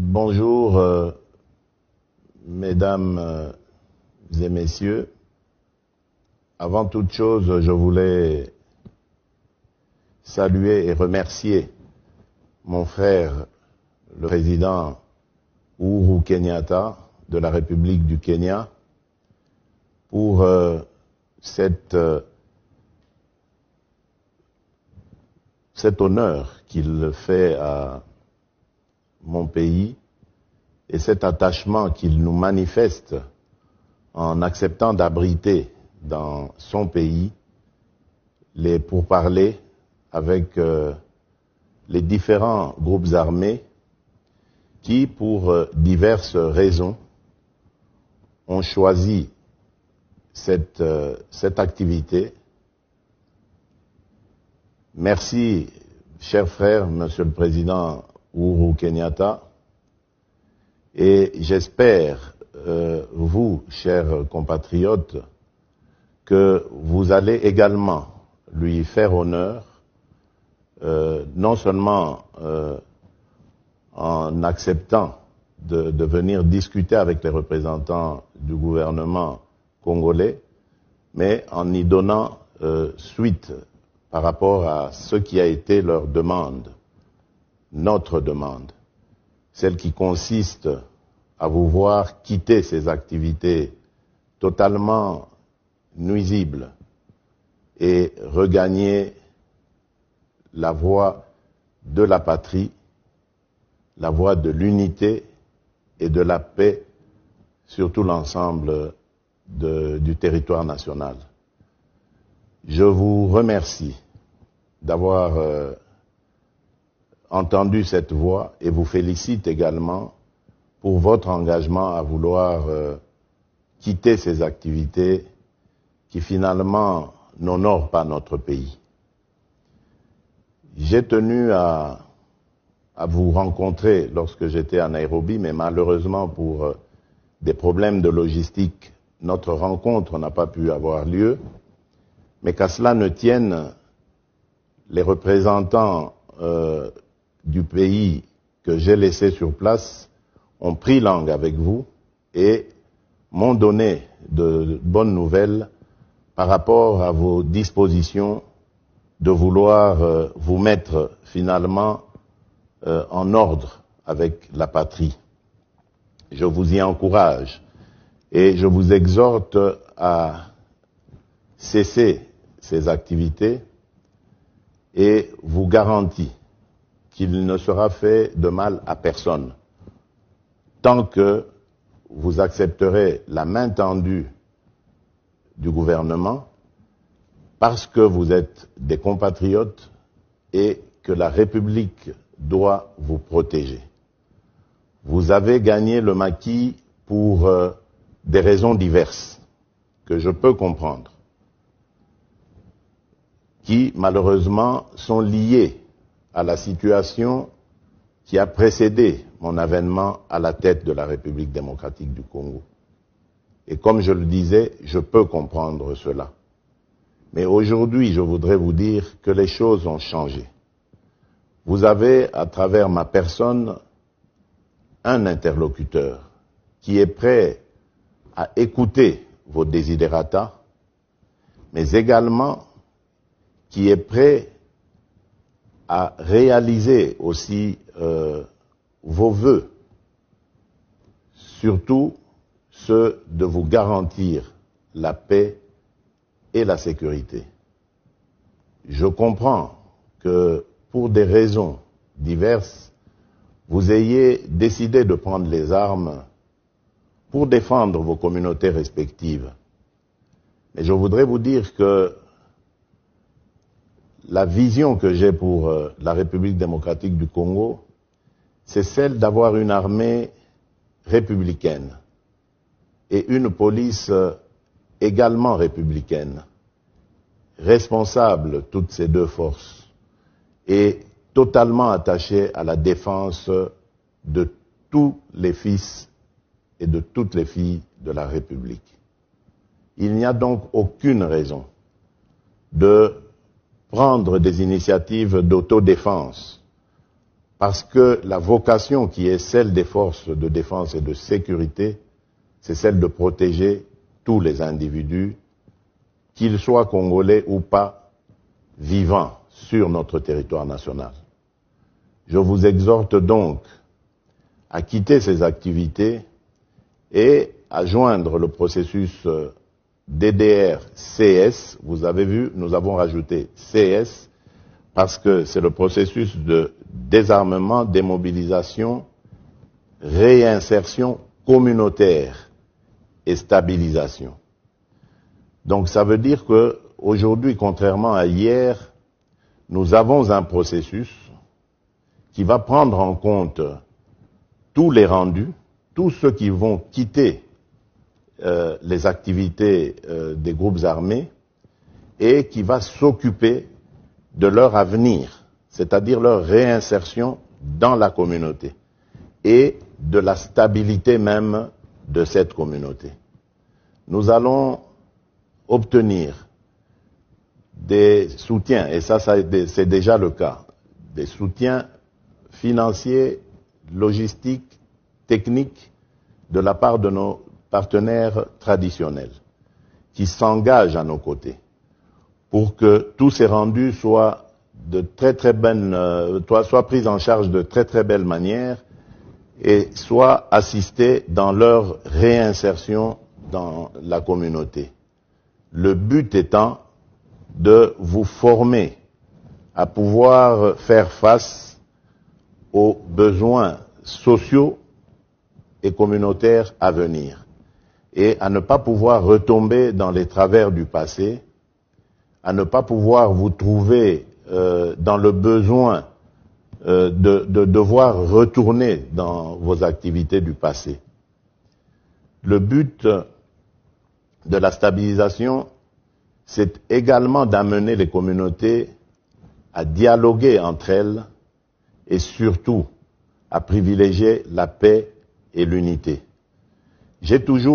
Bonjour, mesdames et messieurs. Avant toute chose, je voulais saluer et remercier mon frère, le président Uhuru Kenyatta de la République du Kenya, pour cet honneur qu'il fait à mon pays et cet attachement qu'il nous manifeste en acceptant d'abriter dans son pays les pourparlers avec les différents groupes armés qui, pour diverses raisons, ont choisi cette activité. Merci, cher frère, Monsieur le Président Uhuru Kenyatta, et j'espère, vous, chers compatriotes, que vous allez également lui faire honneur, non seulement en acceptant de venir discuter avec les représentants du gouvernement congolais, mais en y donnant suite par rapport à ce qui a été leur demande, notre demande, celle qui consiste à vous voir quitter ces activités totalement nuisibles et regagner la voie de la patrie, la voie de l'unité et de la paix sur tout l'ensemble du territoire national. Je vous remercie d'avoir entendu cette voix et vous félicite également pour votre engagement à vouloir quitter ces activités qui finalement n'honorent pas notre pays. J'ai tenu à vous rencontrer lorsque j'étais à Nairobi, mais malheureusement pour des problèmes de logistique, notre rencontre n'a pas pu avoir lieu. Mais qu'à cela ne tienne, les représentants du pays que j'ai laissé sur place ont pris langue avec vous et m'ont donné de bonnes nouvelles par rapport à vos dispositions de vouloir vous mettre finalement en ordre avec la patrie. Je vous y encourage et je vous exhorte à cesser ces activités et vous garantis qu'il ne sera fait de mal à personne tant que vous accepterez la main tendue du gouvernement parce que vous êtes des compatriotes et que la République doit vous protéger. Vous avez gagné le maquis pour des raisons diverses que je peux comprendre, qui malheureusement sont liées à la situation qui a précédé mon avènement à la tête de la République démocratique du Congo. Et comme je le disais, je peux comprendre cela. Mais aujourd'hui, je voudrais vous dire que les choses ont changé. Vous avez, à travers ma personne, un interlocuteur qui est prêt à écouter vos desiderata, mais également qui est prêt à réaliser aussi vos vœux, surtout ceux de vous garantir la paix et la sécurité. Je comprends que pour des raisons diverses, vous ayez décidé de prendre les armes pour défendre vos communautés respectives. Mais je voudrais vous dire que la vision que j'ai pour la République démocratique du Congo, c'est celle d'avoir une armée républicaine et une police également républicaine, responsable toutes ces deux forces et totalement attachée à la défense de tous les fils et de toutes les filles de la République. Il n'y a donc aucune raison de prendre des initiatives d'autodéfense parce que la vocation qui est celle des forces de défense et de sécurité, c'est celle de protéger tous les individus, qu'ils soient congolais ou pas, vivant sur notre territoire national. Je vous exhorte donc à quitter ces activités et à joindre le processus DDR-CS. Vous avez vu, nous avons rajouté CS parce que c'est le processus de désarmement, démobilisation, réinsertion communautaire et stabilisation. Donc ça veut dire que aujourd'hui, contrairement à hier, nous avons un processus qui va prendre en compte tous les rendus, tous ceux qui vont quitter les activités des groupes armés et qui va s'occuper de leur avenir, c'est-à-dire leur réinsertion dans la communauté et de la stabilité même de cette communauté. Nous allons obtenir des soutiens, et ça c'est déjà le cas, des soutiens financiers, logistiques, techniques de la part de nos partenaires traditionnels qui s'engagent à nos côtés pour que tous ces rendus soient soient pris en charge de très belle manière et soient assistés dans leur réinsertion dans la communauté. Le but étant de vous former à pouvoir faire face aux besoins sociaux et communautaires à venir et à ne pas pouvoir retomber dans les travers du passé, à ne pas pouvoir vous trouver dans le besoin de devoir retourner dans vos activités du passé. Le but de la stabilisation, c'est également d'amener les communautés à dialoguer entre elles et surtout à privilégier la paix et l'unité. J'ai toujours